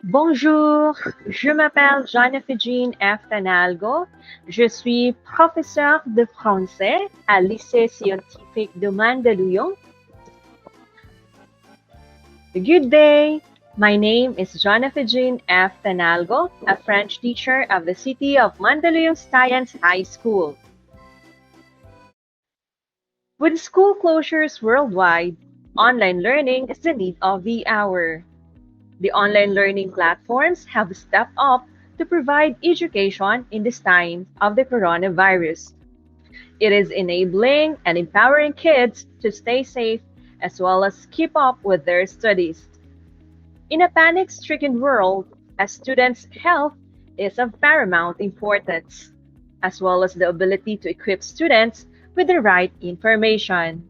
Bonjour, je m'appelle Jeanne-Phigine F. Tanalgo. Je suis professeur de français à lycée scientifique de Mandaluyong. Good day. My name is Jeanne-Phigine F. Tanalgo, a French teacher of the city of Mandaluyong Science High School. With school closures worldwide, online learning is the need of the hour. The online learning platforms have stepped up to provide education in this time of the coronavirus. It is enabling and empowering kids to stay safe as well as keep up with their studies. In a panic stricken world, a student's health is of paramount importance, as well as the ability to equip students with the right information.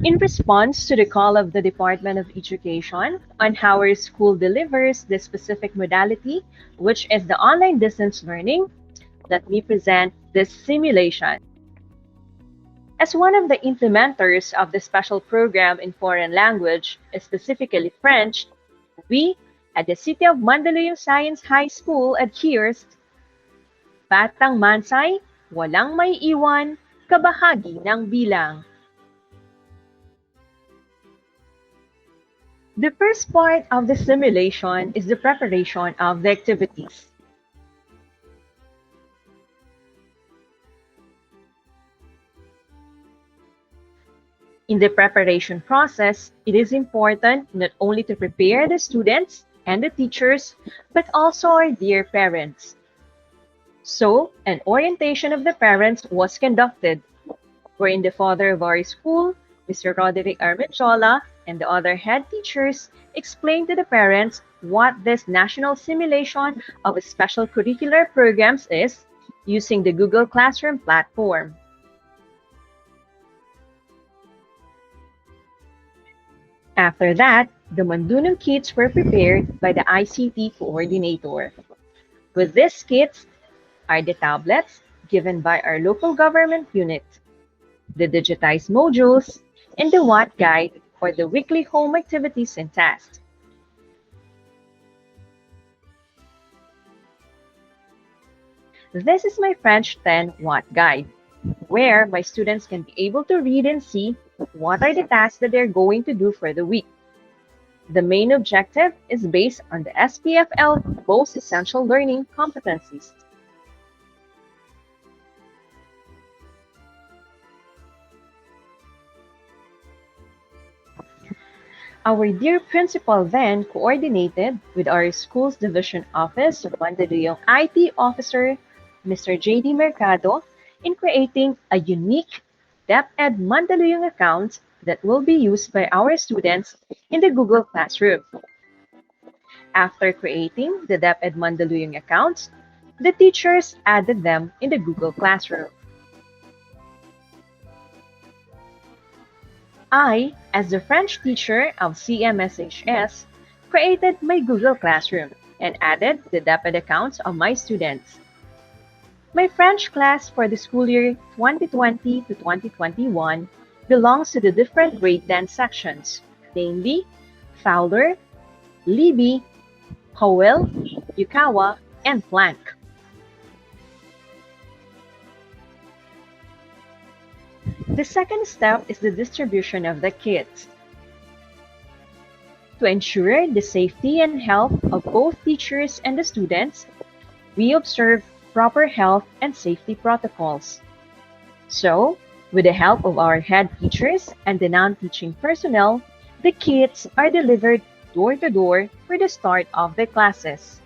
In response to the call of the Department of Education on how our school delivers the specific modality, which is the online distance learning, let me present this simulation. As one of the implementers of the special program in foreign language, specifically French, we at the City of Mandaluyong Science High School adheres Batang Mansay, Walang Maiiwan, Kabahagi ng Bilang. The first part of the simulation is the preparation of the activities. In the preparation process, it is important not only to prepare the students and the teachers, but also our dear parents. So, an orientation of the parents was conducted, wherein the father of our school, Mr. Roderick Armenjola, and the other head teachers explained to the parents what this national simulation of special curricular programs is using the Google Classroom platform. After that, the Mandunong kits were prepared by the ICT coordinator. With these kits are the tablets given by our local government unit, the digitized modules, and the Watt Guide for the weekly home activities and tasks. This is my French 10 Watt Guide, where my students can be able to read and see what are the tasks that they're going to do for the week. The main objective is based on the SPFL Most Essential Learning Competencies. Our dear principal then coordinated with our school's division office, Mandaluyong IT officer, Mr. JD Mercado, in creating a unique DepEd Mandaluyong account that will be used by our students in the Google Classroom. After creating the DepEd Mandaluyong accounts, the teachers added them in the Google Classroom. I, as the French teacher of CMSHS, created my Google Classroom and added the DepEd accounts of my students. My French class for the school year 2020 to 2021 belongs to the different grade 10 sections, namely Fowler, Libby, Howell, Yukawa, and Planck. The second step is the distribution of the kits. To ensure the safety and health of both teachers and the students, we observe proper health and safety protocols. So, with the help of our head teachers and the non-teaching personnel, the kits are delivered door to door for the start of the classes.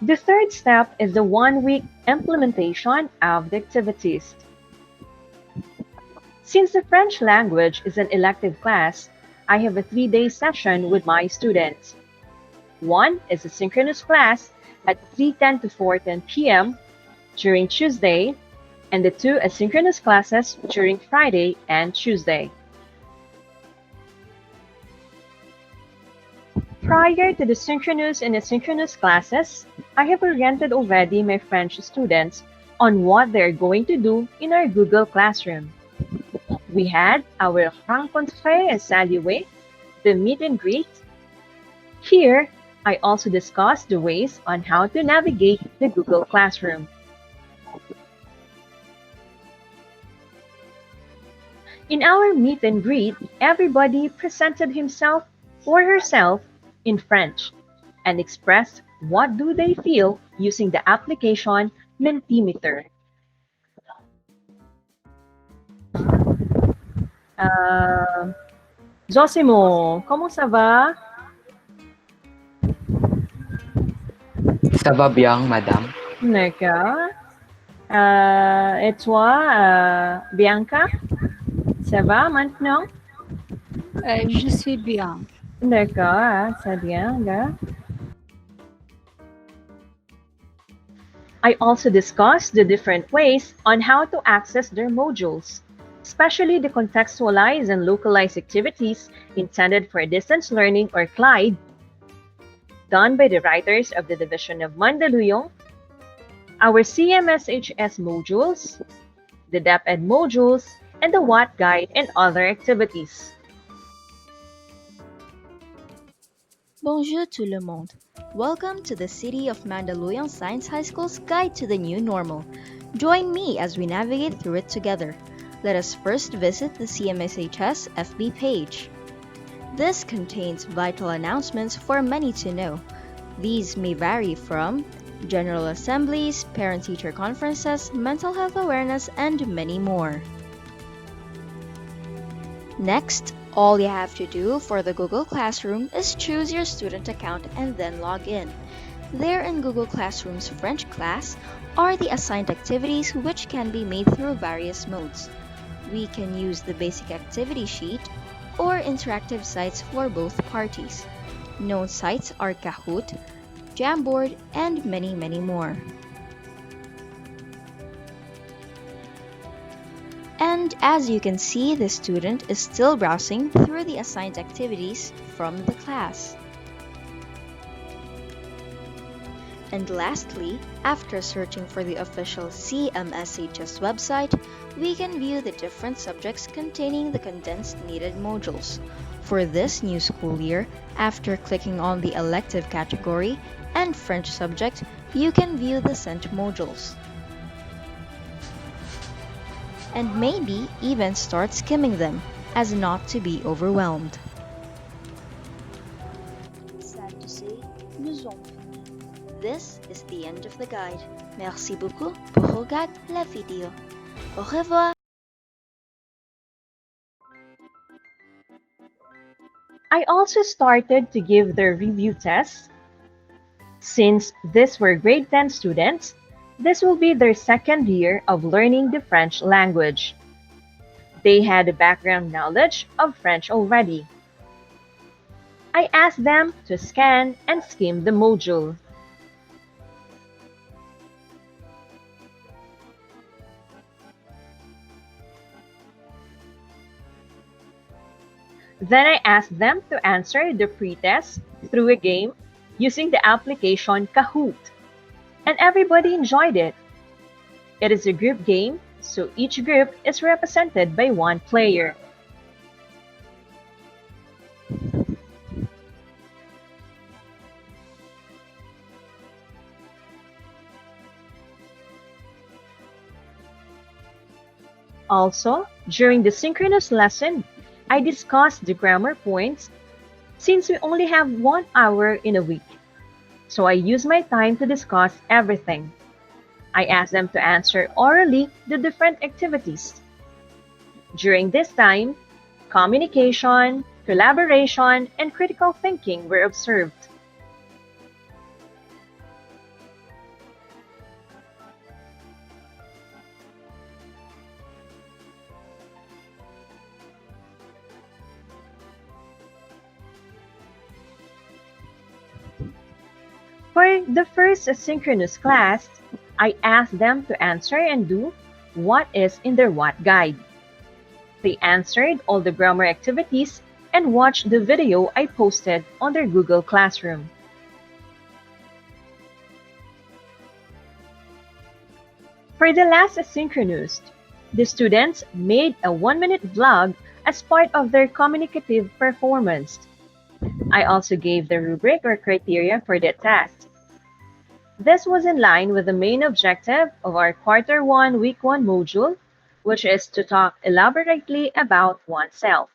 The third step is the one-week implementation of the activities. Since the French language is an elective class, I have a 3-day session with my students. One is a synchronous class at 3:10 to 4:10 p.m. during Tuesday, and the two asynchronous classes during Friday and Tuesday. Prior to the synchronous and asynchronous classes, I have oriented already my French students on what they're going to do in our Google Classroom. We had our rencontre et saluer, the meet and greet. Here, I also discussed the ways on how to navigate the Google Classroom. In our meet and greet, everybody presented himself or herself in French and expressed what do they feel using the application Mentimeter. Zosimo, comment ça va? Ça va bien, madame. D'accord. Et toi, Bianca, ça va maintenant? Je suis bien. D'accord, c'est bien, là. I also discussed the different ways on how to access their modules, especially the contextualized and localized activities intended for distance learning or CLIDE, done by the writers of the Division of Mandaluyong, our CMSHS modules, the DepEd modules, and the Watt Guide and other activities. Bonjour tout le monde. Welcome to the City of Mandaluyong Science High School's Guide to the New Normal. Join me as we navigate through it together. Let us first visit the CMSHS FB page. This contains vital announcements for many to know. These may vary from general assemblies, parent-teacher conferences, mental health awareness, and many more. Next, all you have to do for the Google Classroom is choose your student account and then log in. There in Google Classroom's French class are the assigned activities which can be made through various modes. We can use the basic activity sheet or interactive sites for both parties. Known sites are Kahoot, Jamboard, and many more. And as you can see, the student is still browsing through the assigned activities from the class. And lastly, after searching for the official CMSHS website, we can view the different subjects containing the condensed needed modules. For this new school year, after clicking on the elective category and French subject, you can view the sent modules. And maybe even start skimming them, as not to be overwhelmed. Sad to say, nous avons fini. This is the end of the guide. Merci beaucoup pour regarder la vidéo. Au revoir. I also started to give their review tests. Since these were grade 10 students, this will be their second year of learning the French language. They had a background knowledge of French already. I asked them to scan and skim the module. Then I asked them to answer the pre-test through a game using the application Kahoot. And everybody enjoyed it. It is a group game, so each group is represented by one player. Also, during the synchronous lesson, I discussed the grammar points since we only have 1 hour in a week. So I use my time to discuss everything. I ask them to answer orally the different activities. During this time, communication, collaboration, and critical thinking were observed. For the first asynchronous class, I asked them to answer and do what is in their Watt Guide. They answered all the grammar activities and watched the video I posted on their Google Classroom. For the last asynchronous, the students made a 1-minute vlog as part of their communicative performance. I also gave the rubric or criteria for the test. This was in line with the main objective of our Quarter 1, Week 1 module, which is to talk elaborately about oneself,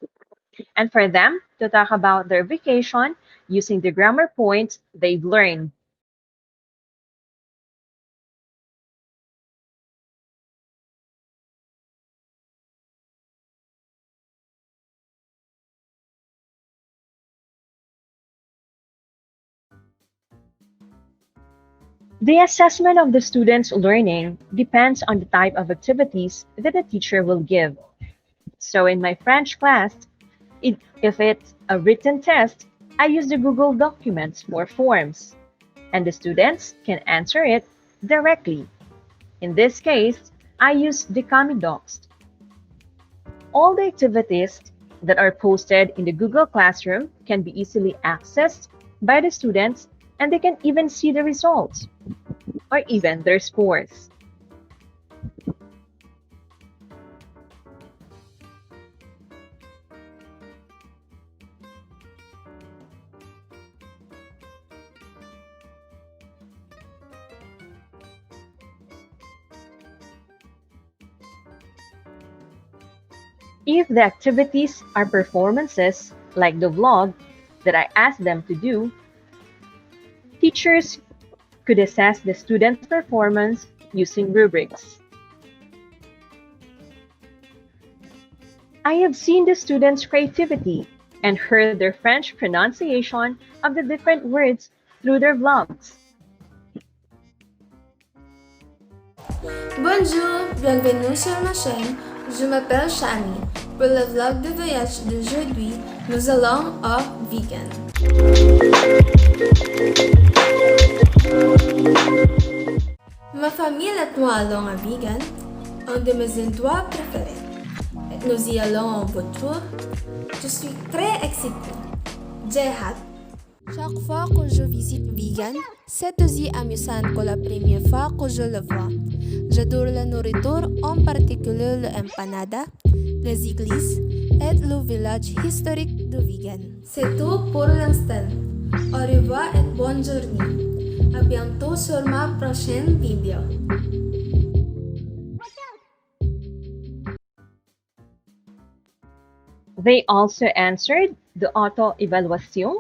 and for them to talk about their vacation using the grammar points they've learned. The assessment of the student's learning depends on the type of activities that the teacher will give. So in my French class, if it's a written test, I use the Google Documents or forms, and the students can answer it directly. In this case, I use the Kami Docs. All the activities that are posted in the Google Classroom can be easily accessed by the students, and they can even see the results or even their scores. If the activities are performances, like the vlog that I asked them to do, teachers could assess the student's performance using rubrics. I have seen the students' creativity and heard their French pronunciation of the different words through their vlogs. Bonjour, bienvenue sur ma chaîne. Je m'appelle Shani. Pour le vlog de voyage d'aujourd'hui, nous allons au vegan. Ma famille et moi allons à vegan, un de mes endroits préférés. Et nous y allons en voiture. Je suis très excitée. J'ai hâte. Chaque fois que je visite vegan, c'est aussi amusant que la première fois que je le vois. J'adore la nourriture, en particulier l'empanada, les églises et le village historique de vegan. C'est tout pour l'instant. Au revoir et bonne journée. À bientôt sur ma prochaine vidéo. They also answered the auto-evaluation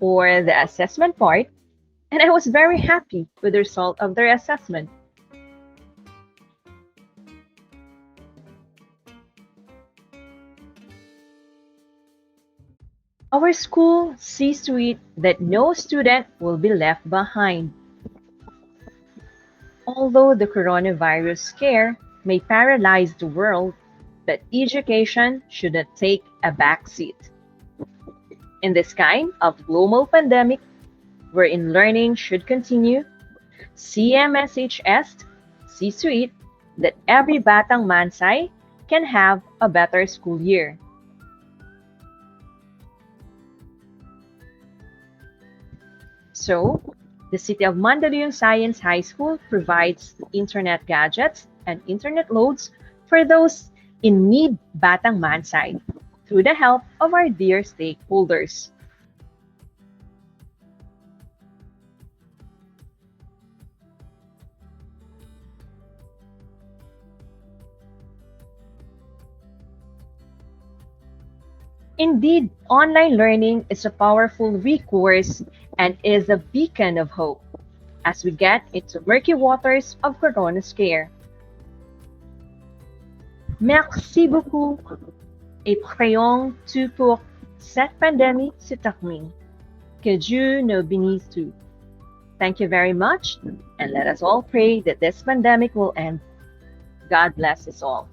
or the assessment part, and I was very happy with the result of their assessment. Our school sees to it that no student will be left behind. Although the coronavirus scare may paralyze the world, but education should not take a backseat. In this kind of global pandemic, wherein learning should continue, CMSHS sees to it that every Batang Mansay can have a better school year. So, the City of Mandaluyong Science High School provides internet gadgets and internet loads for those in need Batang Mansay through the help of our dear stakeholders. Indeed, online learning is a powerful recourse and is a beacon of hope as we get into murky waters of Corona scare. Merci beaucoup et prions tout pour cette pandémie se termine. Que Dieu nous bénisse tous. Thank you very much, and let us all pray that this pandemic will end. God bless us all.